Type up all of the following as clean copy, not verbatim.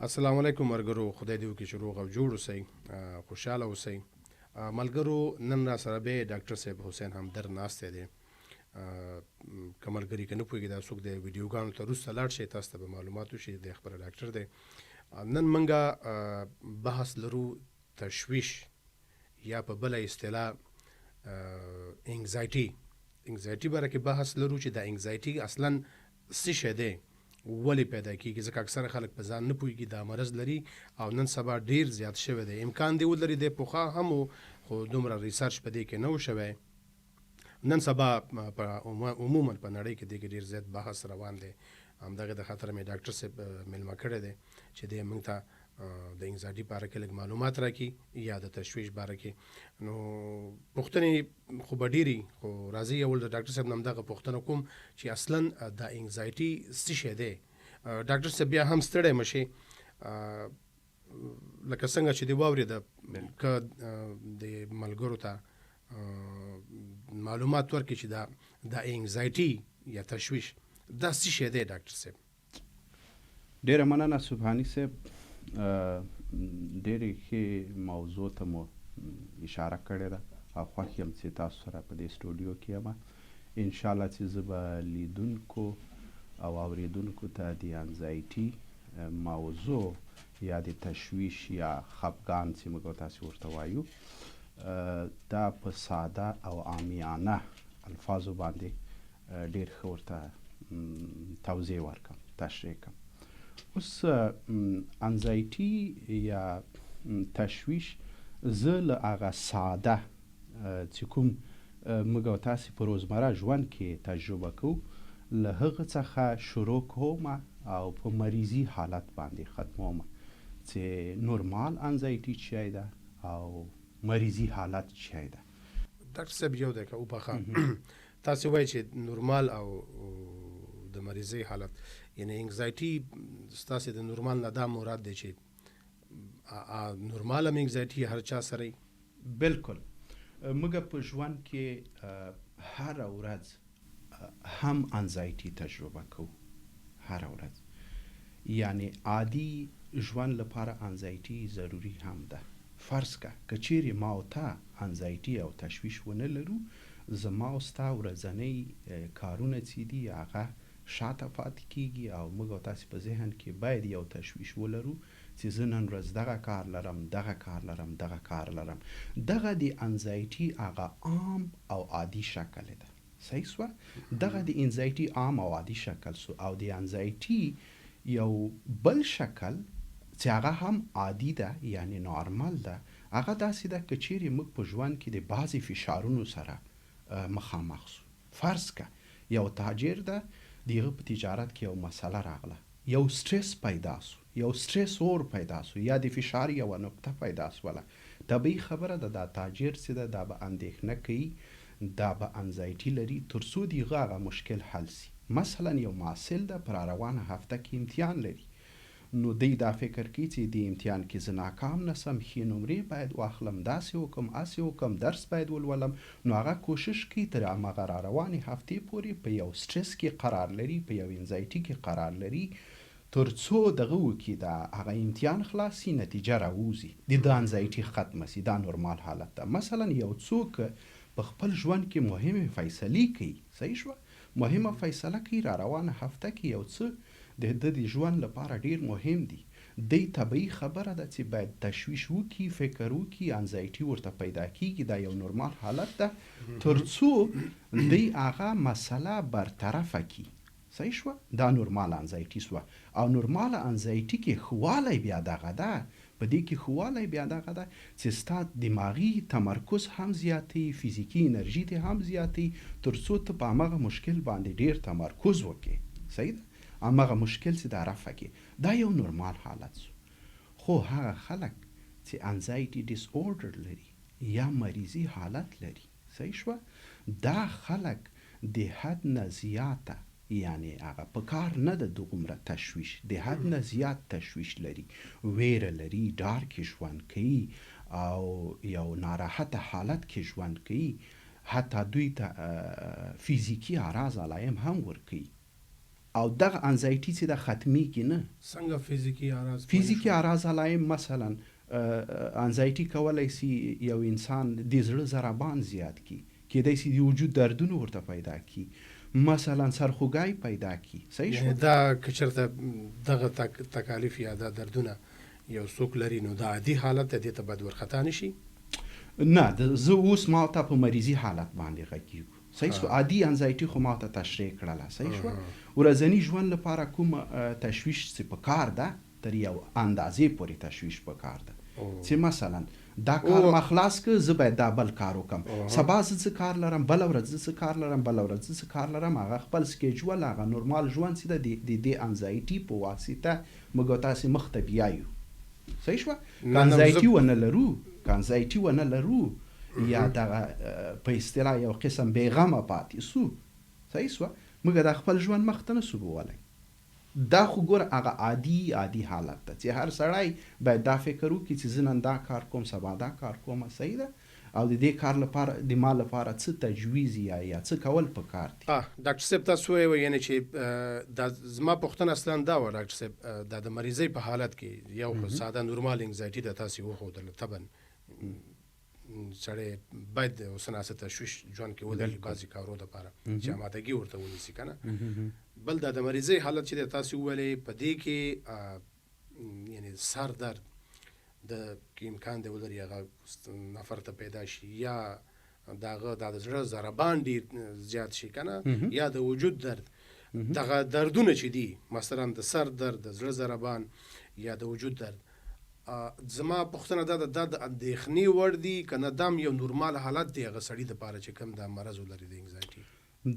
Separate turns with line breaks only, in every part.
السلام علیکم مرګرو، خدای دې وکړي چې روغ او جوړ اوسئ، خوشحاله اوسئ. ملګرو، نن را سره به ډاکټر صاحب حسین همدرد ناستی دی. که ملګري که نه پوهېږي دا څوک دی، ویډیوګانو ته وروسته لاړ شئ، تاسو ته به معلومات وشي. دی خپله ډاکټر دی. نن موږ بحث لرو تشویش یا په بله اصطلاح انگزایټي باره کې بحث لرو چې دا انگزایټي اصلا څه شی دی، ولې پیدا کیږي. ځکه اکثره خلک په ځان نه پوهېږي، دا مرض لري او نن سبا ډیر زیات شوی دی. امکان دی ولري دی پخوا هم و، خو دومره ریسرچ په دې کې نه و شوی. نن سبا عموما په نړۍ کې دې کې ډیر زیات بحث روان دی. همدغه د خاطر مې ډاکټر صاحب میلمه کړی دی چې دی موږ ته د انگزایټي باره کې لږ معلومات راکړي یا د تشویش باره کې. نو پوښتنې خو به ډېرې، خو راځئ اول د ډاکټر صاحب نه همدغه پوښتنه کوم چې اصلا د انگزایټي څه شی دی. ډاکټر صاحب بیا هم ستړی مه شئ، لکه څنګه چې دې واورېده، که د ملګرو ته معلومات ورکړي چې دا انگزایټي یا تشویش دا څه شی دی. ډاکټر صاحب
ډیره مننه سبحاني صاحب، ډېرې ښې موضوع ته مو اشاره کړې ده او خوښ یم چې تاسو سره په دې سټوډیو کې یم. انشاءالله چې زه به لیدونکو او اوریدونکو ته د انزایټي موضوع یا د تشویش یا خفګان چې موږ تاسو ورته وایو دا په ساده او عامیانه الفاظو باندې ډېر ښه ورته توضیح ورکړم، تشریح کړم. اوس انزایټي یا تشویش زه له هغه ساده چې کوم موږ او تاسې په روزمره ژوند کې تجربه کوو له هغه څخه شروع کوم او په مریضي حالت باندې ختموم چې نورمال انزایټي څه شی ده او مریضي حالت څه شی ده.
ډاکټر صاحب یو دی که وبخښه، تاسې وایي چې نورمال او د مریضۍ حالت، یعنی انگزایټي ستاسې د نورمال نه دا مراد دی چې نورمال هم انگزایټي هر چا سره وي؟
بلکل، موږ په ژوند کې هره ورځ هم انزایټي تجربه کوو، هره ورځ. یعنی عادي ژوند لپاره انزایټي ضروري هم ده. فرض که چیرې ما او تا انزایټي او تشویش ونه لرو، زما او ستا ورځنی کارونه چې دي هغه شاته پاتې کیږي او موږ او تاسې په ذهن کې باید یو تشویش ولرو چې زه نن ورځ دغه کار لرم، دغه کار لرم، دغه کار لرم. دغه د انزایټي هغه عام او عادي شکل ده. صحیح سوه؟ دغه د انزایټي عام او عادي شکل سو. او د انزایټي یو بل شکل چې هغه هم عادي ده، یعنی نارمل ده، هغه داسې ده که چیرې موږ په ژوند کې د بعضې فشارونو سره مخامخ سو. فرض که یو تاجر ده، دیغه په تجارت کې یو مسله راغله، یو سټرس پیدا سو، یو سټرس اور پیدا سو، یا د فشار یو نقطه پیدا سوله. طبیعي خبره ده دا تاجر چې ده دا به اندېښنه کوي، دا به انزایټي لري تر څو دیغه هغه مشکل حل سي. مثلا یو محصل ده پر روانه هفته کې امتحان لري، نو دی دا فکر کوي چې د امتحان کې زه ناکام نسم، ښې نمرې باید واخلم، داسې وکم، اسې وکم، درس باید ولولم. نو هغه کوشش کوي تر هماغه را روانې هفتې پورې په یو سټرس کې قرار لري، په یو انزایټي کې قرار لري، تر څو دغه وکړي دا هغه امتحان خلاص سي، نتیجه راوځي، د ده انزایټي ختمه سي. دا نورمال حالت ده. مثلا یو څوک په خپل ژوند کې مهمې فیصلې کوي، صحیح شوه، مهمه فیصله کوي، را روانه هفته کې یو څه د ژوند لپاره ډیر مهم دي. دی طبیعي خبره ده چې باید تشویش وکړي، فکر وکړي، انزایټي ورته پیدا کیږي. دا یو نورمال حالت ده تر څو دی هغه مسله برطرفه کړي. صحیح شوه؟ دا نورمال انزایټي سوه. او نورمال انزایټي کې ښوالی بیا دغه ده، په دې کې ښوالی بیا دغه ده چې ستا دماغي تمرکز هم زیاتوي، فزیکي انرژي دې هم زیاتوي، تر څو ته په همغه مشکل باندې ډیر تمرکز وکړې. صحیح ده؟ همغه مشکل چې دا رفع کړي. دا یو نورمال حالت سو. خو هغه خلک چې انزایټي ډیس اوردر لري یا مریضي حالت لري، صحیح شوه، دا خلک د حد نه زیاته، یعنی هغه په کار نه ده دومره تشویش، د حد نه زیات تشویش لري، ویره لري، ډار کې ژوند کوي او یو ناراحته حالت کې ژوند کوي، حتی دوی ته فیزیکي اعراض علایم هم ورکوي. او دغه انزایټي چې د ختمیږي نه.
څنګه
فزیکي اعراض علایم مثلا انزایټي کولای شي یو انسان د زړه ضربان زیات کی، کېدای شي د وجود دردونه ورته پیدا کی، مثلا سرخوږی پیدا کی. صحیح شو؟
دا که چېرته دغه تکالیف یا دا دردونه یو څوک لري نو دا عادي حالت دی، دې ته باید ورخطا نه شي؟
نه، زه اوس ما ته په مریضي حالت باندې غږیږو. صحیح شو؟ عادي انزایټي خو ما ته تشریح کړله. صحیح شو؟ ورځني ژوند لپاره کوم تشویش چې په کار ده تر یو اندازې پورې تشویش په کار ده چې مثلا دا کار ما خلاص که زه باید دا بل کار وکم، سبا زه څه کار لرم، بله ورځ زه څه کار لرم، بله ورځ زه څه کار لرم. هغه خپل سکیجول، هغه نورمال ژوند چې ده د دې انزایټي په واسطه موږ او تاسې مخ ته بیایو. صحیح شوه؟ که انزایټي ونه لرو یا دغه په اصطلاح یو قسم بېغمه پاتې سو، صحیح شوه، موږ د خپل ژوند مخ ته نه سو بیولی. دا خو ګوره هغه عادي حالت ده چې هر سړی باید دا فکر وکړي چې زه نن دا کار کوم، سبا دا کار کوم. صحیح ده؟ او د دې کار لپاره د ما لپاره څه تجویز یا څه کول پکار دي.
ډاکټر صاحب تاسو وویل یعنې چې دا زما پوښتنه اصلا دا وه ډاکټر صاحب، دا د مریضۍ په حالت کې یو خو ساده نورمال انګزایټي ده تاسې وښودله، طبعا سړی باید اوسنه څه تشویش ژوند کې ولري بعضې کارو دپاره چې امادګي ورته ونیسي که نه. بل دا د مریضۍ حالت چې دی تاسې وویلې په دې کې یعنې سر درد د امکان دی ولري هغه نفر ته پیدا شي، یا دغه د زړه ضربان ډېر زیات شي که نه، یا د وجود درد. دغه دردونه چې دي مثلا د سر درد، د زړه ضربان یا د وجود درد، زما پوښتنه دا ده دا د اندېښنې وړ دي که نه دا یو نورمال حالت دی هغه سړي دپاره چې کوم دا مرض ولري د انګزایټي؟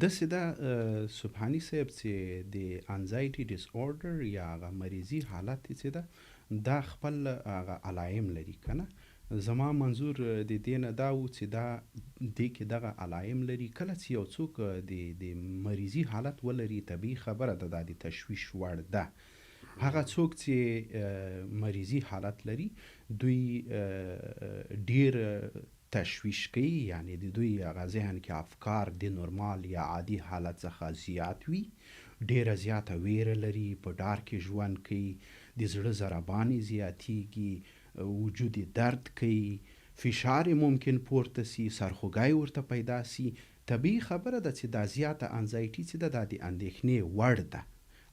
داسې ده سبحاني صاحب چې د انزایټي ډیس اوردر یا هغه مریضي حالت چې ده دا خپل هغه علایم لري که نه. زما منظور د دې نه دا و چې دا دې کې دغه علایم لري. کله چې یو څوک د مریضي حالت ولري طبیعي خبره ده دا د تشویش وړ ده. هغه څوک چې مریضي حالت لري دوی ډیر تشویش کوي، یعنی د دوی هغه ذهن کې افکار د نورمال یا عادي حالت څخه زیات وي، ډیره زیاته ویره لري، په ډار کې ژوند کوي، د زړه ضربان زیاتیږي، وجود درد کوي، فشار ممکن پورته سي، سرخوږی ورته پیدا سي. طبیعي خبره ده چې دا زیاته انزایټي چې ده دا د اندېښنې وړ ده.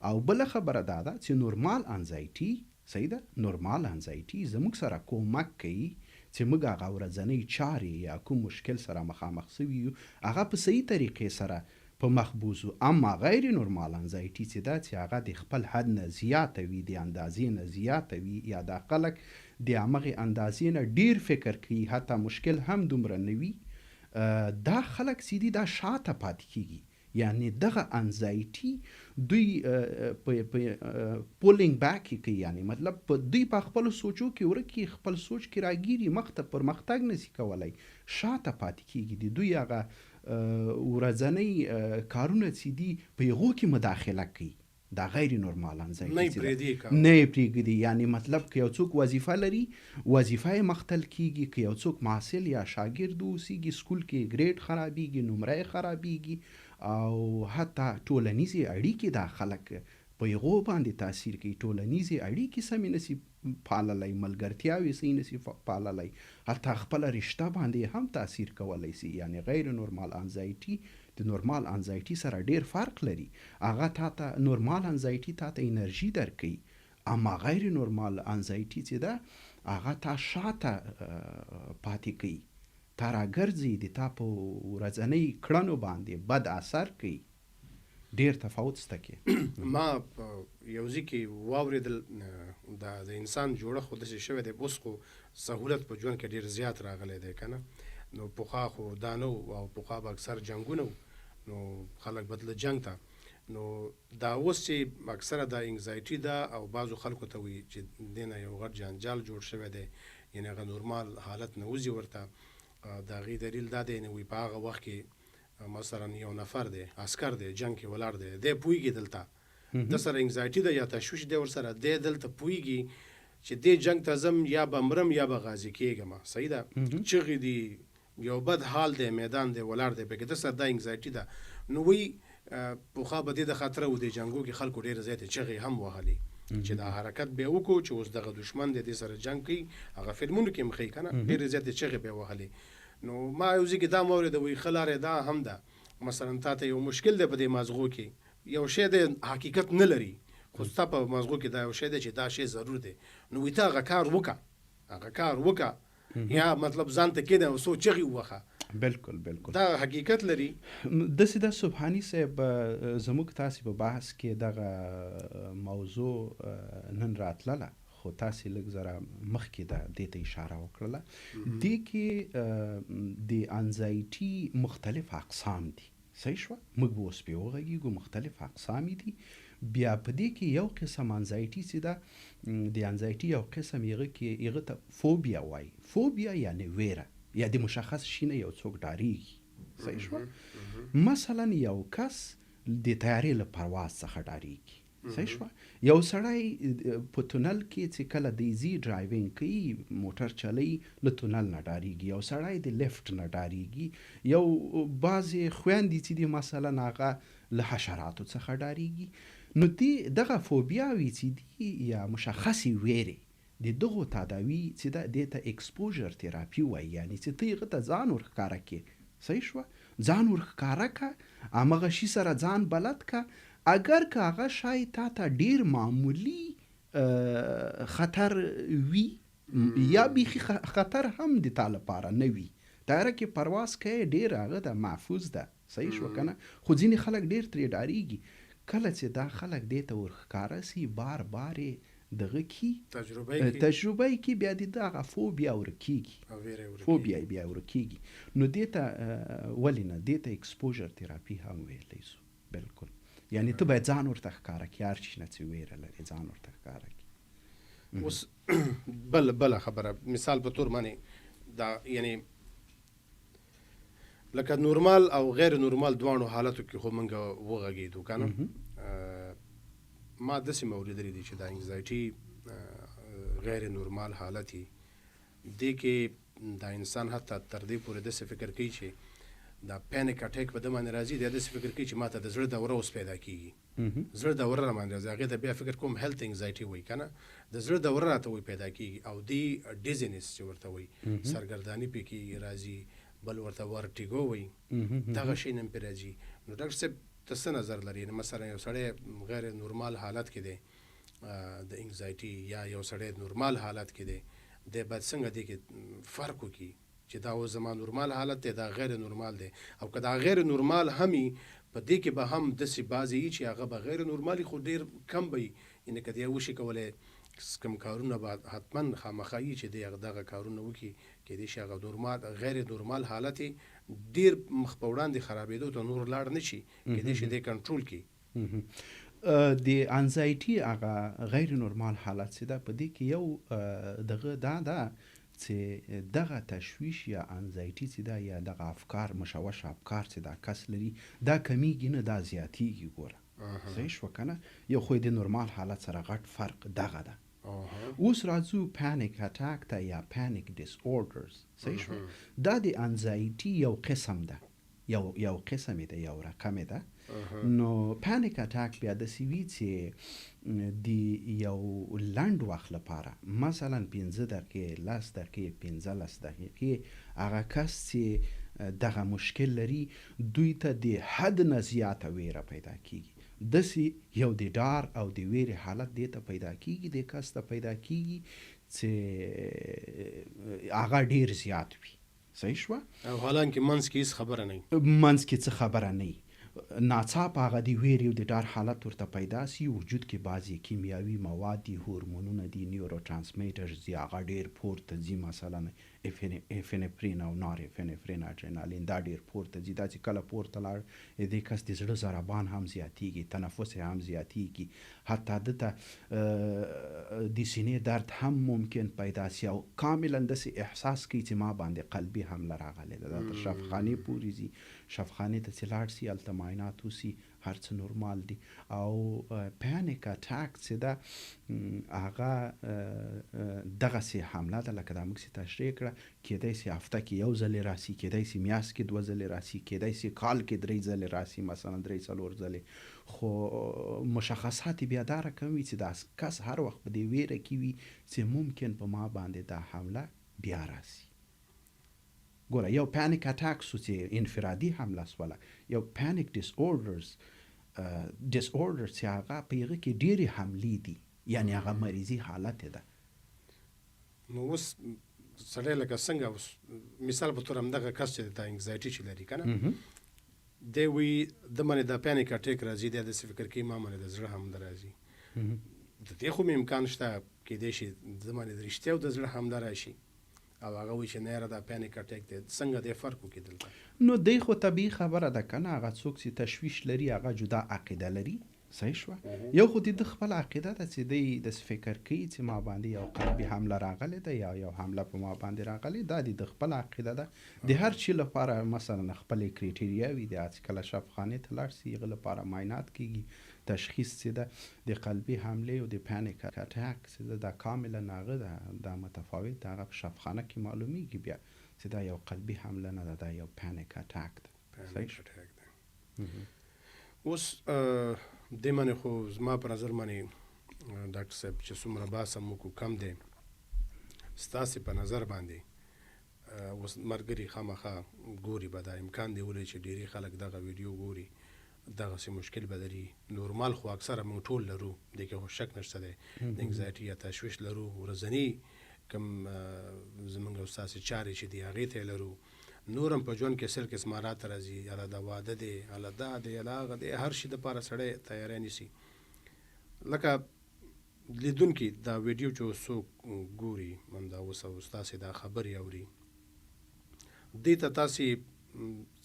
او بله خبره دا ده چې نورمال انزایټي، صحیح ده، نورمال انزایټي زموږ سره کومک کوي چې موږ هغه ورځنۍ چارې یا کوم مشکل سره مخامخ سوي یو هغه په صحیح طریقې سره په مخ بوزو. اما غیر نورمال انزایټي چې ده چې هغه د خپل حد نه زیاته وي، د اندازې نه زیاته وي، یا دا خلک د همغې اندازې نه ډیر فکر کوي، حتی مشکل هم دومره نه وي، دا خلک چې دي دا شاته پاتې کیږي. یعنی دغه انزایټي دوی پولینګ بیک کوي، یعنی مطلب دوی په خپل سوچو کې ورکې، خپل سوچ کې راګیري، مخ ته پرمختګ نشي کولی، شاته پاتې کیږي. د دوی هغه ورځنۍ کارونه چې دي په هغو کې مداخله کوي. دا غیر نورمال انزایټي نه یې پرېږدي. یعنی مطلب که یو څوک وظیفه لري، وظیفه یې مختل کیږي، که یو څوک محصل یا شاګرد اوسیږي، سکول کې ګریډ خرابیږي، نمره یې خرابیږي، او حتی ټولنیزې اړیکې دا خلک په هغو باندې تاثیر کوي. ټولنیزې اړیکې سمې نشي پاللی، ملګرتیاوې صحیح نشي پاللی، حتی خپله رشته باندې هم تاثیر کولی شي. یعنی غیر نورمال انزایټي د نورمال انزایټي سره ډیر فرق لري. هغه تاته نورمال انزایټي تاته انرژي درکوي، اما غیر نورمال انزایټي چې ده هغه تا شاته پاتې کوي، تا راګرځي، د تا په ورځنۍ کړنو باندې بد اثر کوي. ډیر تفاوت شته کې.
ما یو ځای کې واورېدل د انسان جوړښت خو داسې شوی دی، اوس خو سهولت په ژوند کې ډیر زیات راغلی دی که نه. نو پخوا خو دا نه و، او پخوا به اکثر جنګونه و، نو خلک بدله جنګ ته. نو دا اوس چې اکثره دا انګزایټي ده او بعضو خلکو ته وي چې دې نه یو غټ جنجال جوړ شوی دی، یعنې هغه نورمال حالت نه وځي ورته. د هغې دلیل دا دی نو په هغه وخت کې مثلا یو نفر دی عسکر دی جنګ کې ولاړ دی، دی پوهېږي دلته د سره انګزایټي ده یا تشویش دی ورسره، دی دلته پوهېږي چې دې جنګ ته ځم یا به مرم یا به غازي کېږم. صحیح ده، چغې دي، یو بد حال دی، میدان دی ولاړ دی پکې، د سره دا انګزایټي ده. نو وی پوخا به دې د خاطره و د جنګو کې خلکو ډېر زیاتې چغې هم وهلې چې دا حرکت به وکړو چې اوس دغه دشمن د دې سره جنګ کوي هغه فلمونو کې مخې کنه ډېر زیاتې چغې به وهلې نو ما یو ځکه دا مورد وی خلاره دا هم ده مثلا تاسو یو مشکل ده په دې مازغو کې یو شی د حقیقت نه لري خو تاسو په مازغو کې دا یو شی ده چې دا شی ضرور دی نو وی تا هغه کار وکا یا مطلب ځان ته کېده او سو چغې وخه
بالکل بالکل
دا حقیقت لري
د سیده سبحانی صاحب زموږ تاسو په بحث کې دغه موضوع نن راتلله خو تاسو لږ زره مخکې د دې ته اشاره وکړله دې کې د انزایټي مختلف اقسام دي صحیح شو موږ به اوس په وغږیږو مختلف اقسام دي بیا په دې کې یو قسم انزایټي چې ده د انزایټي یو قسم هغه ته فوبیا وایي فوبیا یعنی ویره یا د مشخص شي نه یو څوک ډاریږي صحیح شو مثلا یو کس د طیارې له پرواز څخه ډاریږي صحیح شو یو سړی په تونل کې چې کله د ایزي ډرایوینګ کوي موټر چلی له تونل نه ډاریږي یو سړی د لیفټ نه ډاریږي یو بعضې خویندې چې دي مثلا هغه له حشراتو څخه ډاریږي نو دغه فوبیاوي چې دي یا مشخصې ویرې د دغو تداوی چې ده دې ته اکسپوژر تراپي وایي یعنی چې ته هغه ته ځان ورښکاره کې صحیح شوه ځان ورښکاره که همغه شي سره ځان بلد که اگر که هغه شی تا ته ډیر معمولی خطر وي یا بیخي خطر هم د تا لپاره نه وي طیاره کې پرواز کوي ډیر هغه د محفوظ ده صحیح شو کنه خو ځینې خلک ډیر ترې ډاریږي کله چې دا خلک دې ته ورښکاره سي بار بار دغه کی تجربه کی بیا دغه فوبیا ورکیږي فوبیا بیا ورکیږي نو دې ته ولې نه دې ته اکسپوژر تراپي هم ویلی شو بالکل یعنی ته باید ځان ورته ښکاره کړې هر شي نه چې ویره لري ځان ورته ښکاره کړې
اوس بله خبره مثال په طور باندې دا یعنی لکه نورمال او غیر نورمال دواړو حالتو کې خو موږ وغږېدو که ما داسې موریدلی دي چې دا انګزایټي غیر نورمال حالت یي دې کې دا انسان حتی تر دې پورې داسې فکر کوي چې دا پینیک اټیک په ده باندې راځي دی داسې فکر کوي چې ما ته د زړه دوره اوس پیدا کېږي زړه دوره را باندې راځي هغې ته بیا فکر کوم هیلث انګزایټي وایي که نه د زړه دوره راته وایي پیدا کېږي او دې ډیزینس چې ورته وایي سرګرداني پې کې راځي بل ورته ورټیګو وایي دغه شی نه پې راځي نو ډاکټر صاحب ته څه نظر لري مثلا یو سړی غیر نورمال حالت کې دی د انګزایټي یا یو سړی نورمال حالت کې دی دی باید څنګه دی کې فرق وکړي چې دا اوس زما نورمال حالت دی دا غیر نورمال دی او که دا غیر نورمال هم وي په دې کې به هم داسې بعضې وي چې هغه به غیر نورمالي خو ډېر کم به وي یعنې که دی وشي کولی کوم کارونه به حتما خامخا وي چې دی دغه کارونه وکړي کېدای شي هغه نورمال غیر نورمال حالت یې ډېر مخ په وړاندې خرابېدو ته نور لاړ نه شي کېدای شي دی کنټرول کړي
د انزایټي هغه غیر نورمال حالت چې ده په دې کې یو دغه دا ده چې دغه تشویش یا انزایټي چې ده یا دغه افکار مشوش افکار چې دا کس لري دا کمیږي نه دا زیاتیږي ګوره صحیح شوه که نه یو خو د نورمال حالت سره غټ فرق دغه ده اوس راځو پانیک اټاک ته یا پانیک ډیس اوردرز صحیح شو دا د انزایټي یو قسم ده یو قسم ده یو رقم ده نو پانیک اټاک بیا داسې وي چې د یو لنډ وخت لپاره مثلا 15 دقیقې 10 دقیقې 15 دقیقې هغه کس چې دغه مشکل لري دوی ته د حد نه زیاته ویره پیدا کیږي داسې یو د ډار او د ویرې حالت دې ته پیدا کیږي د کس ته پیدا کیږي چې هغه ډیر زیات وي صحیح شوه
او حالانکه منځ کې هیڅ خبره نه
منځ کې څه خبره نه ناڅاپه هغه د ویرې او د ډار حالت ورته پیدا سي وجود کې بعضې کیمیاوي مواد دي هورمونونه دي نیورو ترانسمیټرز دي هغه ډېر پورته ځي مثلا افینفرین او نار افینفرین اډرینالین دا ډېر پورته ځي دا چې کله پورته لاړ دې کس د زړه ضربان هم زیاتیږي تنفس هم زیاتیږي حتی دته د سینې درد هم ممکن پیدا سي او کاملا داسې احساس کوي چې ما باندې قلبي حمله راغلې ده دا تر شفخانې پورې ځي شفخانې ته چې لاړ سي هلته معاینات وسي هر څه نورمال دي. او پانیک اټاک چې دا هغه دغسې حمله ده لکه دا موږ چې تشریح کړه، کیدای سي هفته کې یو ځلې راسي، کیدای سي میاشت کې 2 ځلې راسي، کیدای سي کال کې 3 ځلې راسي، مثلا 3-4 ځلې. خو مشخصات یې بیا دا رقم وي چې دا کس هر وخت په دې ویره کې وي چې ممکن په ما باندې دا حمله بیا راسي. ګوره یو پانیک اټاک سو چې انفرادي حمله سوله، یو پانیک ډیس اوردرز چې هغه په هغه کې ډېرې حملې دي، یعنی هغه مریضي حالت ده.
نو اوس سړی لکه څنګه اوس مثال په تور همدغه کس چې دا انګزایټي چې لري که نه، دی وایي د باندې دا پانیک اټیک راځي، دی داسې فکر کوي ما باندې د زړه حمله راځي. د دې خو مې امکان شته کیدای شي د باندې د رښتیا د زړه حمله راشي او هغه وایي چې نه یاره دا پانیک اټیک دی. څنګه دی فرق وکړي دلته؟
نو دی خو طبیعي خبره ده که نه، هغه څوک چې تشویش لري هغه جدا عقیده لري، صحیح شوه. یو خو د خپل عقیده ده چې دی داسې فکر کوي چې ما باندې یو قلبي حمله راغلی ده یا یو حمله په ما باندې راغلی، دا د خپل عقیده ده. د هر چي لپاره مثلا خپلې کرایټیریا وي، د هڅې کله شفاخانې ته لاړ سي، هغه لپاره معاینات کیږي، تشخیص چې ده د قلبي حملې او د پانیک اټاک چې ده دا کاملا هغه ده، دا متفاوت ده، هغه په شفاخانه کې معلومیږي بیا چې دا یو قلبي حمله نه ده، دا یو پانیک اټاک ده.
پانیک اټاک ده. اوس دې باندې خو زما په نظر باندې ډاکټر صاحب چې څومره بحث هم وکړو کم دی. ستاسې په نظر باندې اوس ملګري خامخا ګوري به دا امکان دی ولې چې ډېری خلک دغه ویډیو ګوري، دغسې مشکل به لري. نورمال خو اکثره موږ ټول لرو، دې کې خو شک نشته دی، د انګزایټي یا تشویش لرو، ورځني کوم زمونږ او ستاسې چارې چې دي هغې ته یې لرو. نور هم په ژوند کې سل قسمه راته راځي، هله دا واده دی، هله دا دی، هله هغه دی، هر شي دپاره سړی تیاری نیسي. لکه لیدونکي دا ویډیو چې څوک ګوري همدا اوس او ستاسې دا خبرې اوري، دې ته تاسې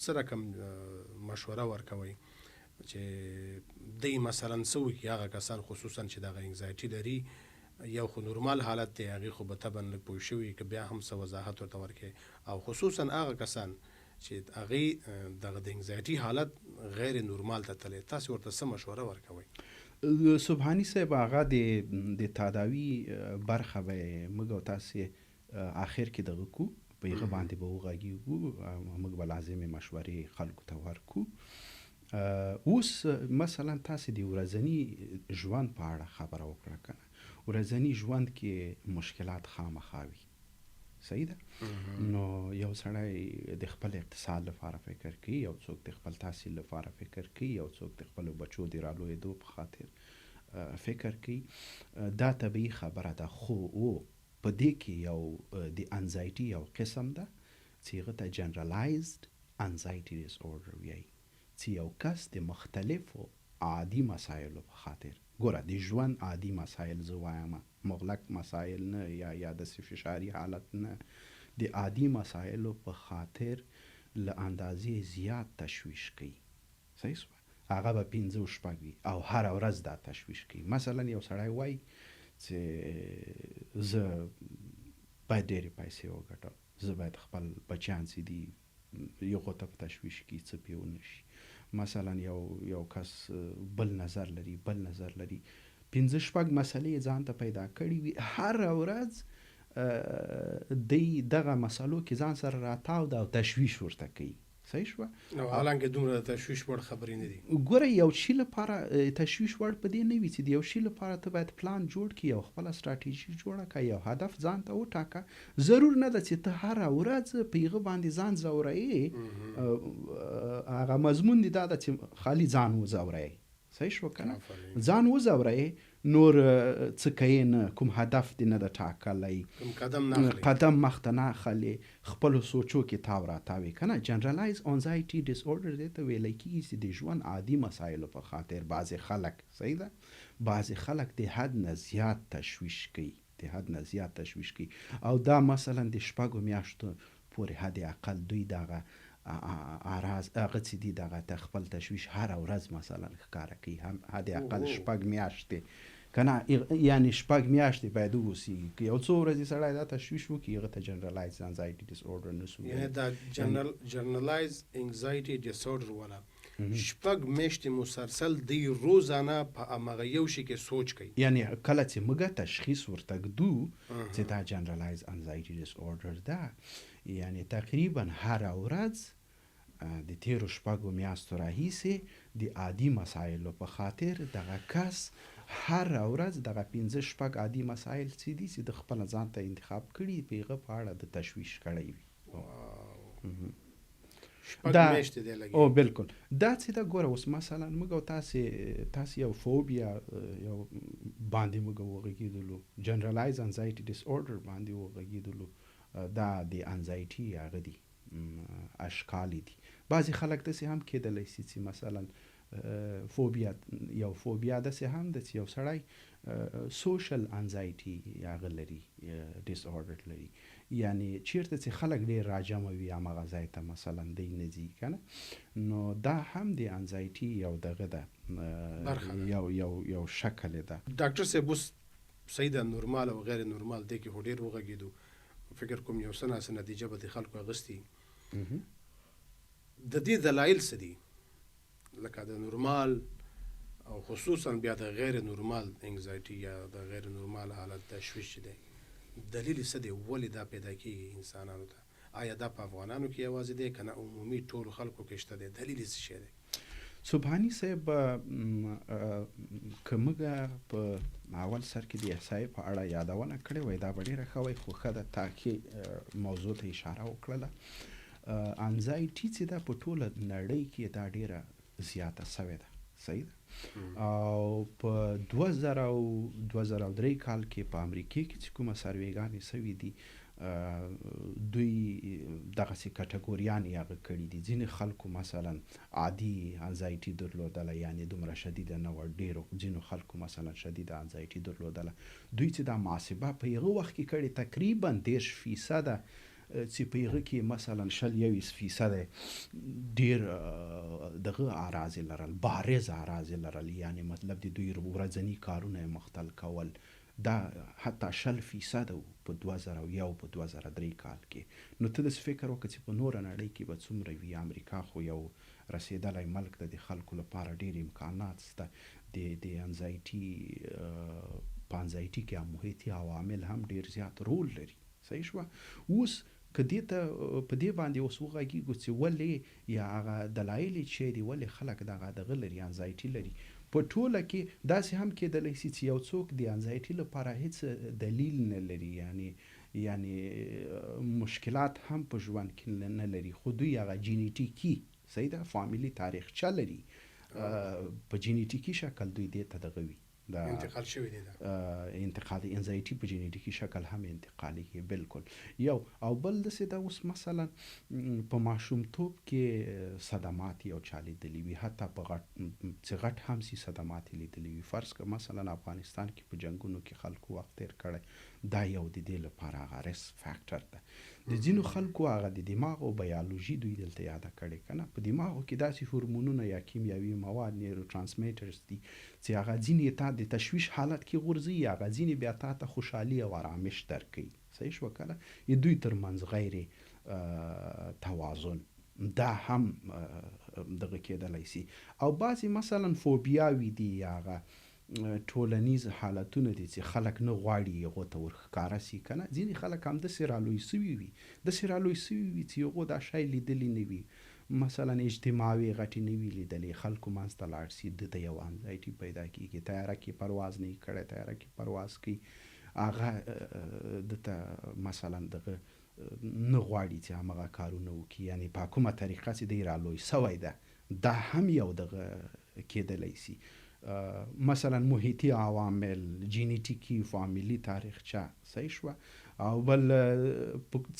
څه رقم مشوره ورکوئ چې دی مثلا څه وکړي هغه کسان خصوصا چې دغه انګزایټي لري؟ یو خو نورمال حالت دی، هغې خو به طبعا لږ پوه شوي که بیا هم څه وضاحت ورته ورکړي، او خصوصا هغه کسان چې هغې دغه د انګزایټي حالت غیر نورمال ته تللی، تاسې ورته څه مشوره ورکوئ؟
سبحاني صاحب هغه د تداوي برخه به موږ او تاسې اخر کې دغه کو په هغه باندې به وغږیږو، موږ به لازمې مشورې خلکو ته ورکو. اوس مثلا تاسې د ورځني ژوند په اړه خبره وکړه که نه، ورځني ژوند کې مشکلات خامخا وي، صحیح ده. نو یو سړی د خپل اقتصاد لپاره فکر کوي، یو څوک د خپل تحصیل لپاره فکر کوي، یو څوک د خپل بچو د رالویدو په خاطر فکر کوي. دا طبیعي خبره ده، خو په دې کې یو د انزایټي یو قسم ده چې هغه ته جنرالایزد انزایټي ډیس اوردر وایي، چې یو کس د مختلفو عادي مسایلو په خاطر، ګوره د ژوند عادي مسایل زه وایم، مغلق مسایل نه یا داسې فشاري حالت نه، د عادي مسایلو په خاطر له اندازې زیات تشویش کوي، صحیح شوه. هغه به 5-6 وي او هره ورځ دا تشویش کوي. مثلا یو سړی وایي چې زه باید ډېرې پیسې وګټم، زه باید خپل بچیان چې دي یو خو ته په تشویش کې څه پې ونه شي. مثلا یو کس بل نظر لري 5-6 مسلې ځان ته پیدا کړي وي، هر ورځ دی دغه مسلو کې ځان سره راتاو ده او تشویش ورته کوي، صحیح شوه.
حالانکه دومره تشویش وړ خبرې نه دي.
ګوره یو شي لپاره تشویش وړ په دې نه وي چې د یو شي لپاره ته باید پلان جوړ کړي، یو خپله استراتیژي جوړه کړه، یو هدف ځان ته وټاکه. ضرور نه ده چې ته هره ورځ په هغه باندې ځان ځوروې، هغه مضمون دی دا ده چې خالي ځان وځوروې، صحیح شو که نه؟ ځان وځوروې، نور څه کوې نه، کوم هدف دې نه ده ټاکلی، قدم مخته نه اخلې، خپلو سوچو کې تاو راتاوې که نه. جنرالایز انزایټي ډیس اوردر دې ته ویلی کېږي چې د ژوند عادي مسایلو په خاطر بعضې خلک، صحیح ده، بعضې خلک د حد نه زیات تشویش کوي، او دا مثلا د 6 میاشتو پورې حد اقل دوی دغه اراز هغه چې دي دغه خپل تشویش هر ورځ مثلا ښکاره کوي، هم حد اقل 6 میاشتې که نه، یعنی 6 میاشتې باید ووسیږي. که یو څو ورځې سړی دا تشویش وکړي هغه ته جنرالایز انزایټي ډیس اوردر نه سو.
یعنې دا جنرالایز انزایټي ډیس اوردر والا شپږ میاشتې مسلسل دی روزانه په هغه یو شي کې سوچ کوي.
یعنی کله چې موږ تشخیص ورته ږدو چې دا جنرالایز انزایټي ډیس اوردر ده، یعنی تقریبا هر ورځ د تیرو شپږو میاشتو راهیسې د عادي مسایلو په خاطر دغه کس هر ورځ دغه 15 عادي مسایل چې دي چې د خپل ځان ته انتخاب کړي په هغه په اړه د تشویش کړی وي.
شپږ
دا
میاشتې دی لګي.
او بالکل دا چې دا ګوره اوس مثلا موږ او تاسې یو فوبیا یو باندې موږ وغږېدلو، جنرالایز انزایټي ډیس اوردر باندې وغږېدلو، دا د انزایټي هغه دي اشکال دي. بعضې خلک داسې هم کېدلی شي چې مثلا فوبیا یو فوبیا داسې هم ده چې یو سړی سوشل انزایټي هغه لري، ډیس اوردر لري، یعنی چیرته چې خلک ډېر راجمع وي همغه ځای ته مثلا دی نه ځي که نه، نو دا هم د انزایټي یو دغه ده، یو شکل ده.
ډاکټر صاحب اوس صحیح ده، نورمال او غیر نورمال دی کې خو ډېر وغږېدو، فکر کوم یو څه ناسه نتیجه به د خلکو اخیستي. د دې دلایل څه دي؟ لکه د نورمال او خصوصا بیا د غیر نورمال انگزایټي یا د غیر نورمال حالت تشویش چې دی، دلیل څه دی؟ ولې دا پیدا کېږي انسانانو ته؟ آیا دا په افغانانو کې یوازې دی که نه عمومي ټولو خلکو کې شته دی؟ دلیل یې څه شی دی؟
سبحاني صاحب که موږ په اول سر کې د احصایې په اړه یادونه کړې وای دا به ډېره ښه وای، خو ښه ده تا کې موضوع ته اشاره وکړله. انزایټي چې ده په ټوله نړۍ کې دا ډېره زیاته سوې ده، صحیح ده. او په 2003 کال کې په امریکې کې چې کومه سروېګانې سوي دي، دوی دغسې کټګوریانې هغه کړي دي. ځینې خلکو مثلا عادي انزایټي درلودله، یعنی دومره شدیده نه وه، ډېرو ځینو خلکو مثلا شدیده انزایټي درلودله. دوی چې دا محاسبه په هغه وخت کې کړې تقریبا 30% چې په هغه کې مثلا 20% ډېر دغه اعراض لرل، بارز اعراض لرل، یعنی مطلب د دوی ورځني کارونه مختل کول، دا حتی 20% په 2001 په 2003 کال کې. نو ته داسې فکر وکړه چې په نوره نړۍ کې به څومره وي. امریکا خو یو رسېدلی ملک ده، د خلکو لپاره ډېر امکانات شته. د انزایټي په انزایټي کې هم محیطي عوامل هم ډېر زیات رول لري، صحیح شوه. اوس که دې ته په دې باندې اوس وغږېږو چې ولې یا هغه دلایل چې دي ولې خلک دغه لري، انزایټي لري، په ټوله کې داسې هم کېدلی شي چې یو څوک د انزایټي لپاره هیڅ دلیل نه لري، یعنی مشکلات هم په ژوند کې نه لري، خو دوی هغه جینیټیکي، صحیح ده، فامیلي تاریخچه لري، په جینیټیکي شکل دوی دې ته دغه وي،
انتقال شوی دی.
انتقال انزایټي په جینیټیکي شکل هم انتقالېږي، بالکل. یو او بل داسې ده، اوس مثلا په ماشومتوب کې صدمات یو چا لیدلي وي، حتی په غټ هم سي صدمات یې لیدلي وي. فرض که مثلا افغانستان کې په جنګونو کې خلکو وخت تېر کړی، دا یو د دې لپاره هغه ریسک فاکټر ده. د ځینو خلکو هغه د دماغ او بیالوژي دوی دلته یاده کړې که نه، په دماغو کې داسې هورمونونه یا کیمیاوي مواد نیورو ترانسمیټرز دي چې هغه ځینې تا د تشویش حالت کې غورځوي، هغه ځینې بیا تا ته خوشحالي او آرامش درکوي، صحیح شوه که نه. دوی ترمنځ غیر توازن دا هم دغه کېدلی شي. او بعضې مثلا فوبیاوي دي، هغه ټولنیز حالتونه دي چې خلک نه غواړي هغو ته ورښکاره سي که نه. ځینې خلک هم داسې رالوی سوي وي چې هغو دا شی لیدلی نه وي، مثلا اجتماعي غټې نه وي لیدلې، خلکو منځ ته لاړ سي، ده ته یو انزایټي پیدا کېږي، تیاره کې پرواز نه یې کړی، تیاره کې پرواز کوي، هغه ده ته مثلا دغه نه غواړي چې همغه کارونه وکړي، یعنی په کومه طریقه چې دی رالوی سوی ده، دا هم یو دغه کېدلی سي. مثلا محیطي عوامل، جینیټیکي فامیلي تاریخچه، صحیح شوه. او بل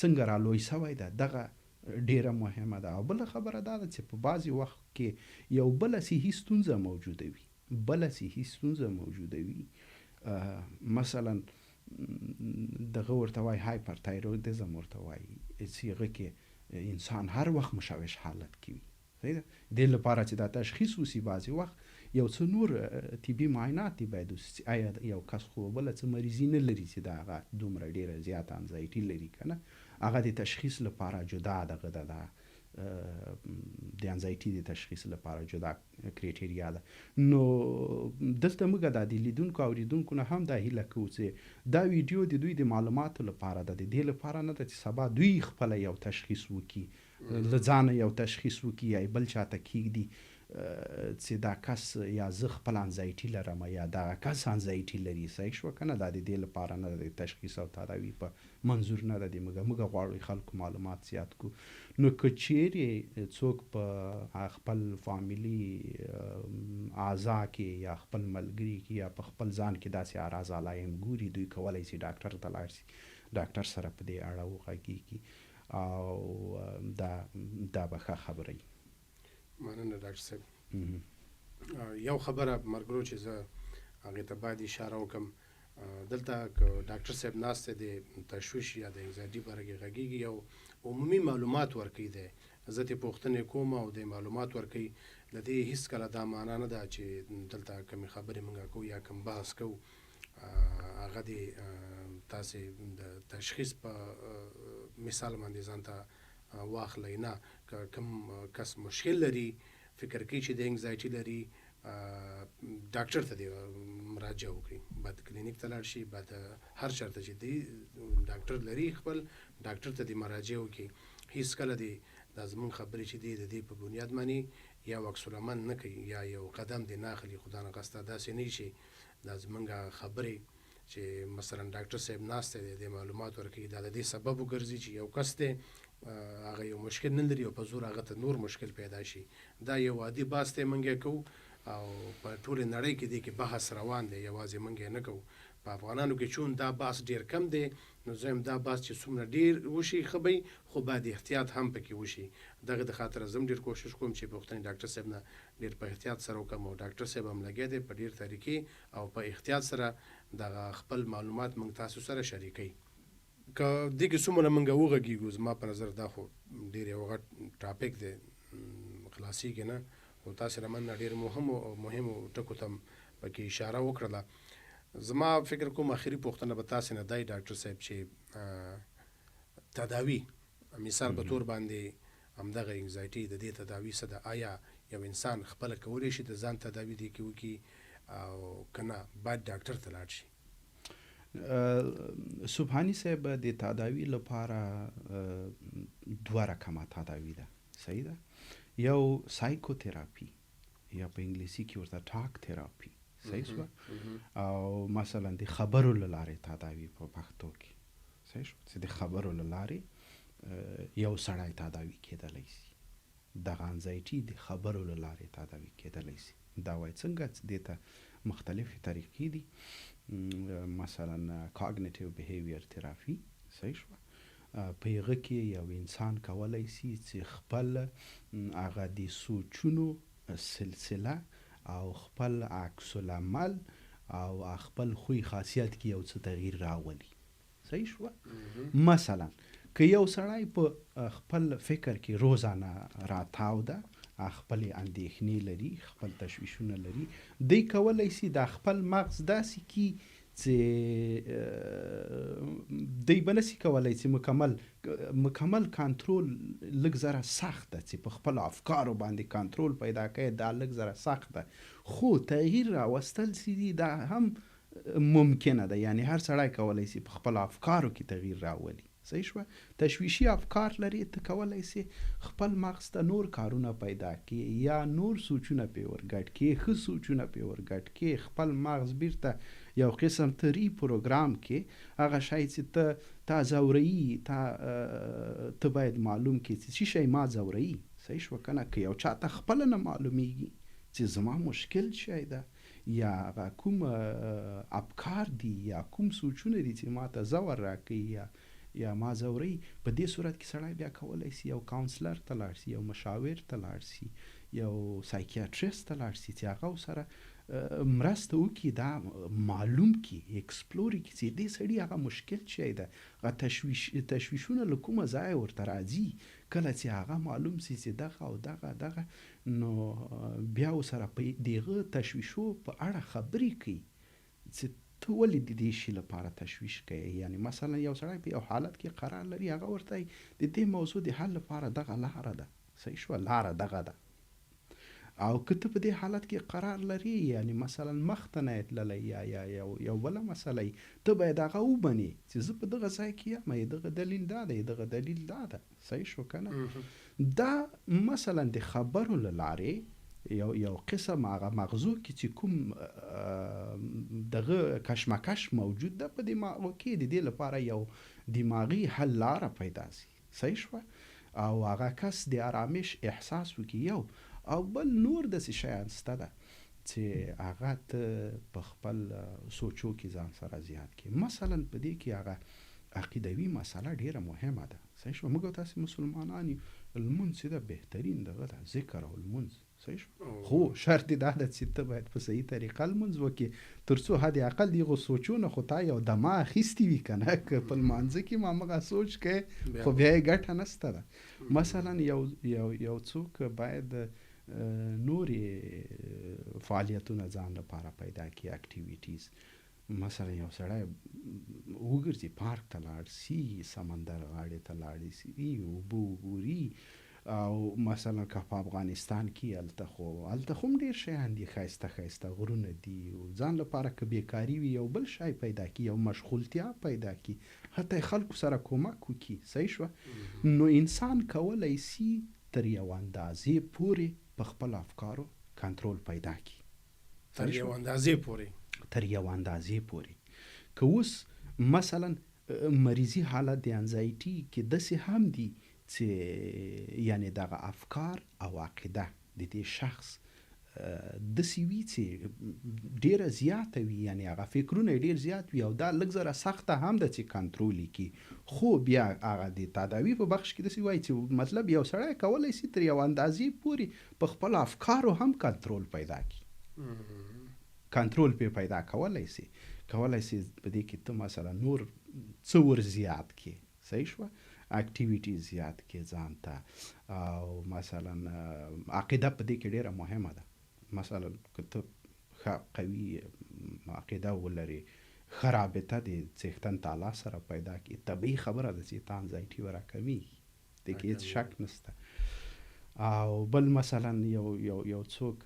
څنګه رالوی سوی ده، دغه ډیره مهمه ده. او بله خبره دا ده چې په بعضې وخت کې یو بله صحي ستونزه موجوده وي، مثلا دغه ورته وایي هایپرتایرویډیزم ورته وایي، چې هغه کې انسان هر وخت مشوش حالت کې وي، صحیح ده. دې لپاره چې دا تشخیص وسي بعضې وخت یو څه نور طبي معاینات دي باید وسي چې آیا یو کس خو بله څه مریضي نه لري چې دا هغه دومره ډېره زیاته انزایټي لري که نه. هغه د تشخیص لپاره جدا دغه ده، د انزایټي د تشخیص لپاره جدا کریټیریا ده. نو دلته موږ د لیدونکو او اوریدونکو نه هم دا هیله کوو چې دا ویډیو د دوی د معلوماتو لپاره ده، د دې لپاره نه ده چې سبا دوی خپله یو تشخیص وکړي، له ځانه یو تشخیص وکړي یا بل چاته کیږدي چې دا کس یا زه خپل انزایټي لرم یا دغه کس انزایټي لري. صحیح شوه که نه؟ دا د دې لپاره نه ده، د تشخیص او تداوي په منظور نه ده. موږ غواړو خلکو معلومات زیات کړو. نو که چیرې څوک په خپل فامیلي اعضا کې یا خپل ملګري کې یا په خپل ځان کې داسې اعراض علایم ګوري، دوی کولی شي ډاکټر ته لاړ شي، ډاکټر سره په دې اړه وغږېږي او دا به ښه خبره وي.
مننه ډاکټر صاحب. یو خبره مرګرو چې زه هغې ته باید اشاره وکړم، دلته که ډاکټر صاحب ناست دی د تشویش یا د انزایټي په اړه کې غږېږي، یو عمومي معلومات ورکوي دی، زه ترې پوښتنې کوم او د معلومات ورکوي. د دې هېڅکله دا معنا نه ده چې دلته کومې خبرې موږ کوو یا کوم بحث کوو هغه د تاسې د تشخیص په مثال باندې ځان ته واخلئ. نه، که کوم کس مشکل لري، فکر کوي چې د انزایټي لري، ډاکټر ته دې مراجعه وکړي، باید کلینیک ته لاړ شي، باید هر چېرته چې دی ډاکټر لري خپل ډاکټر ته دې مراجعه وکړي. هېڅکله دې دا زمونږ خبرې چې دی د دې په بنیاد باندې یا عکس العمل نه کوي یا یو قدم دې نه اخلي. خدا نخواسته داسې نه شي دا زمونږ خبرې چې مثلا ډاکټر صاحب ناست دی د معلومات ورکوي، دا د دې سبب وګرځي چې یو کس دی هغه یو مشکل نه لري او په زور هغه ته نور مشکل پیدا شي. دا یو عادي بحث دی موږ یې کوو او په ټولې نړۍ کې دی کې بحث روان دی، یوازې موږ یې نه کوو. په افغانانو کې چون دا بحث ډیر کم دی، نو زه هم دا بحث چې څومره ډیر وشي ښه به وي، خو باید احتیاط هم پکې وشي. دغه د خاطره زه هم ډیر کوشش کوم چې پوښتنې ډاکټر صاحب نه ډیر په احتیاط سره وکړم او ډاکټر صاحب هم لګیا دی په ډیر طریقې او په احتیاط سره دغه خپل معلومات موږ تاسو سره شریکوي. که دې کې څومره موږ وغږېږو، زما په نظر دا خو ډېر یو غټ ټاپک دی، خلاصېږي نه، خو تاسې له من نه ډېر مهمو ټکو ته پکې اشاره وکړله. زما فکر کوم آخري پوښتنه به تاسې نه دی ډاکټر صاحب چې تداوي مثال په طور باندې همدغه انزایټي د دې تداوي څه ده؟ آیا یو انسان خپله کولی شي د ځان تداوي دې کې وکړي او که نه باید ډاکټر ته لاړ شي؟
سبحانی صاحب د تداوی لپاره دوه رقمه تداوی ده. صحیح ده؟ یو سایکوتراپي یا په انګلیسي کې ورته ټاک تراپي، صحیح شوه، او مثلا د خبرو له لارې تداوی په پښتو کې، صحیح شو، چې د خبرو له لارې یو سړی تداوی کېدلی شي. دغه انزایټي د خبرو له لارې تداوی کېدلی شي. دا وایي څنګه چې دې ته مختلفې طریقې دي، مثلا کاګنیټیو بیهیویر تراپي، صحیح شوه، په هغه کې یو انسان کولی شي چې خپل هغه د سوچونو سلسله او خپل عکس العمل او خپل خوی خاصیت کې یو څه تغییر راولي. صحیح شوه. مثلا که یو سړی په خپل فکر کې روزانه راتاو ده، خپل اندېښنې لري، خپل تشویشونه لري، دی کولی شي د خپل مغز داسې کي چې دی به نشي کولی چې مکمل کنټرول لږ ذره سخت ده، چې په خپل افکارو باندې کنټرول پیدا کوي، دا لږ ذره سخت ده، خو تغییر راوستل چې دي دا هم ممکنه ده. یعنی هر سړی کولی شي په خپل افکارو کې تغییر راولي. صحیح شوه. تشویشي افکار لري، ته کولی شي خپل مغز ته نور کارونه پیدا کړي یا نور سوچونه پې ورګډ کړي، ښه سوچونه پې ورګډ کړي، خپل مغز بیرته یو قسم ته پروګرام کې هغه شی چې تا ځوروي، ته باید معلوم کړي چې څه شی ما ځوروي. صحیح شوه که نه؟ که یو چاته خپله نه معلومیږي چې زما مشکل شی ده یا کوم افکار دي یا کوم سوچونه دي چې ما ته ځور راکوي یا ما ځوري، په دې صورت کې سړی بیا کولی شي یو کاونسلر ته لاړ شي، یو مشاور ته لاړ شي، یو سایکیاټریست ته لاړ شي چې هغه سره مرسته وکړي، دا معلوم کړي، ایکسپلور کړي چې دې سړي هغه مشکل شی ده، هغه تشویشونه له کومه ځایه ورته راځي. کله چې هغه معلوم شي چې دغه او دغه، نو بیا ورسره په دغه تشویشو په اړه خبرې کوي چې ته ولې د دې شي لپاره تشویش کوي. یعنی مثلا یو سړی په یو حالت کې قرار لري، هغه ورته د دې موضوع د حل لپاره دغه لاره ده. صحیح شوه، لاره دغه ده. او که ته په دې حالت کې قرار لري، یعنی مثلا مخته نه یې تللی یا یو بله مسله یي، ته باید هغه ومنې چې زه په دغه ځای کې یم، دغه دلیل دا دی، دغه دلیل دا ده. صحیح شو که نه؟ دا مثلا د خبرو له لارې یو قسم هغه مغزو کې چې کوم دغه کشمکش موجود ده په دماغو کې، د دې لپاره یو دماغي حل لاره پیدا سي. صحیح شوه؟ او هغه کس د آرامش احساس وکړي یو، او بل نور داسې شیان شته ده چې هغه ته په خپل سوچو کې ځان سره زیات کړي. مثلا په دې کې هغه عقیدوي مسله ډیره مهمه ده. صحیح شو؟ موږ او تاسې مسلمانان یو، لمونځ چې ده بهترین دغه ده، ذکر او لمونځ. صحیح شو؟ خو شرط دا ده چې ته باید په صحیح طریقه لمونځ وکړې، تر څو حد اقل دغو سوچونه خو تا یو دمه اخیستي وي که نه، که په لمانځه کې ما همغه سوچ کوې خو بیا یې ګټه نشته ده. مثلا یو څوک باید نورې فعالیتونه ځان لپاره پیدا کړي، اکټیویټیز. مثلا یو سړی وګرځي، پارک ته لاړ سي، سمندر غاړې ته لاړ سي، اوبه وګوري. او مثلا که په افغانستان کې هلته خو هم ډېر شیان دي، ښایسته ښایسته غرونه دي. ځان لپاره که بیکاري وي یو بل شی پیدا کړي، یو مشغولتیا پیدا کړي، حتی خلکو سره کومک وکړي. صحیح شوه؟ نو انسان کولی سي تر یو اندازې پورې په خپل افکارو کنټرول پیدا کړي.
تر یو اندازې پورې.
تر یو اندازې پورې. که اوس مثلا مریضي حالت د انزایټي کې داسې هم دي چې یعنی دغه افکار او عقیده د دې شخص داسې وي چې ډیره زیاته وي، یعنی هغه فکرونه یې ډیر زیات وي، او دا لږ زره سخته هم ده چې کنټرول یې کړي. خو بیا هغه د تداوي په بخش کې داسې وایي چې مطلب یو سړی کولی سي تر یو اندازې پورې په خپل افکارو هم کنټرول پیدا کړي. کنټرول پې پیدا کولی سي په دې کې ته مثلا نور څه ور زیات کړي. صحیح شوه؟ اکټیویټي زیات کې ځان ته، او مثلا عقیده په دې کې ډیره مهمه ده. مثلا که ته ښه قوي عقیده ولري، ښه رابطه د څښتن تعالی سره پیدا کړي، طبیعي خبره ده چې تا انزایټي به راکمیږي، دې کې هېڅ شک نشته. او بل مثلا یو څوک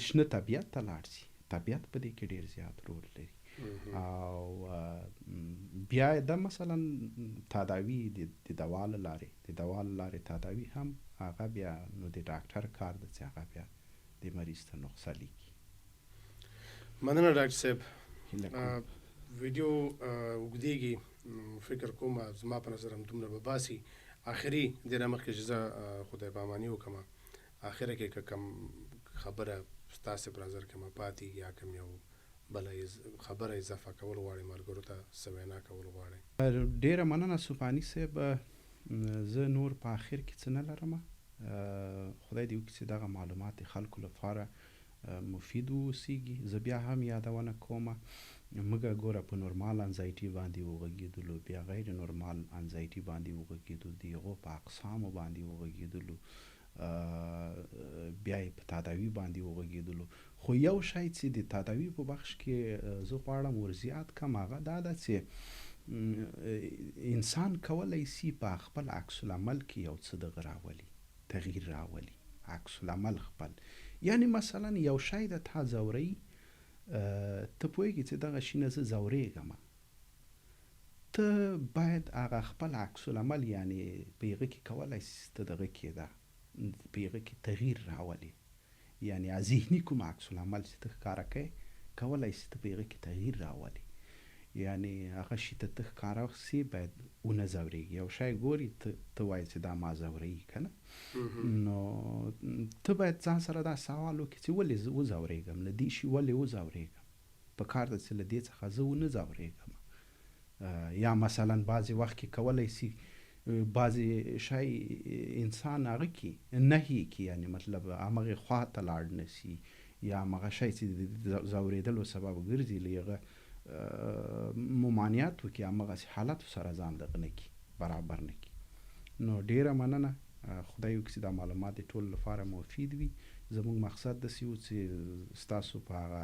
شنه طبیعت ته لاړ شي، طبیعت په دې کې ډیر زیات رول لري. او بیا دا مثلا تداوی د دوا له لارې تداوی هم هغه بیا نو د ډاکټر کار ده چې هغه بیا د مریض ته نسخه لیکي.
مننه ډاکټر صاحب. ویډیو اوږدېږي، فکر کوم زما په نظر هم دومره به باسي. آخري دې نه مخکې چې زه خدای پاماني وکړم، آخره کې که کوم خبره ستاسې په نظر کې ما پاتې یا کوم یو بله خبره اضافه کول غواړئ، ملګرو ته څه وینا کول غواړئ؟
ډیره مننه سوفاني صاحب. زه نور په آخر کې څه نه لرم. خدای دې وکړي چې دغه معلومات د خلکو لپاره مفید واوسیږي. زه بیا هم یادونه کوم، موږ ګوره په نورمال انزایټي باندې وغږېدلو، بیا غیر نورمال انزایټي باندې وغږېدو، د هغو په اقسامو باندې وغږېدلو، بیا یې په تداوي باندې وغږېدلو. خو یو شی چې د تداوي په بخش کې زه غواړم ورزیات کم، هغه دا ده چې انسان کولی سي په خپل عکس العمل کې یو څه دغه راولي، تغییر راولي، عکس العمل خپل. یعنی مثلا یو شی د تا ځوروي، ته پوهېږي چې دغه شي نه زه ځورېږم، ته باید هغه خپل عکس العمل یعنی په هغه کې کولی سي ته دغه کېده، په هغه کې تغییر راولي. یعنی ذهني کوم عکس العمل چې ته ښکاره کوې، کولی سي ته په هغه کې تغییر راولي. یعنی هغه شي ته ښکاره سي باید ونه ځورېږي. یو شی ګوري ته وایې چې دا ما ځوروي که نه، نو ته باید ځان سره دا سوال وکړې چې ولې زه وځورېږم، له دې شي ولې وځورېږم، په کار ده چې له دې څخه زه ونه ځورېږم. یا مثلا بعضې وخت کې کولی سي بعضې شی انسان هغه کې نهي کې، یعنی مطلب همغې خوا ته لاړ نه سي، یا همغه شی چې د ځورېدلو سبب ګرځي له هغه ممانعت وکړي، همغسې حالتو سره ځان دغه نه کړي، برابر نه کړي. نو ډیره مننه. خدای وکړي چې دا معلومات د ټولو لپاره مفید وي. زموږ مقصد داسې و چې ستاسو په هغه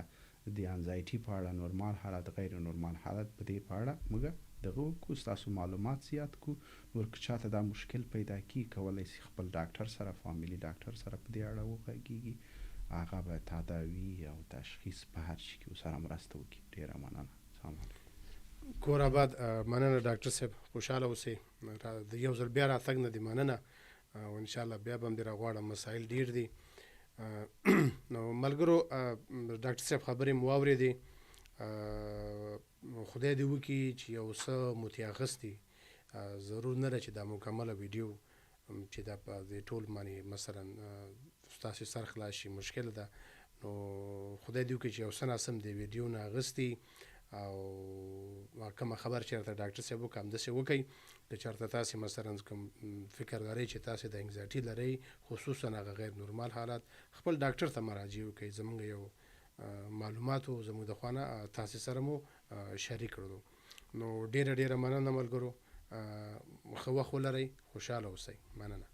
د انزایټي په اړه نورمال حالت، غیر نورمال حالت، په دې په اړه موږ دغه وکړو، ستاسو معلومات زیات کړو. نور که چاته دا مشکل پیدا کي کولی شي خپل ډاکټر سره، فامیلي ډاکټر سره په دې اړه وغږېږي. هغه به تداوي او تشخیص په هر شي کې ورسره مرسته وکړي. ډېره مننه. سلام علیکم.
کور آباد. مننه ډاکټر صاحب، خوشحاله اوسئ. د یو ځل بیا راتګ نه دی مننه، او انشاءالله بیا به هم دې راغواړم. مسایل ډېر دي. نو ملګرو، ډاکټر صاحب خبرې مو واورېدې. خدای دې وکړي چې یو څه متیاغستي، ضرور نه ده چې دا مکمله ویډیو چې دا په دې ټول باندې مثلا ستاسو سر خلاص شي، مشکل ده. نو خدای دې وکړي چې یو څه ناسم دې ویډیو نه اغستي، او کومه خبر چېرته ډاکټر صاحب وکړه همداسې وکړئ. که چېرته تاسې مثلا کوم فکر لرئ چې تاسې د انګزایټي لرئ، خصوصا هغه غیر نورمال حالات، خپل ډاکټر ته مراجعه وکړئ. زموږ یو معلوماتو زموږ د خوانه تاسې سره مو شریک کړو. نو ډېره ډېره مننه ملګرو. ښه وخت ولرئ، خوشحاله اوسئ. مننه.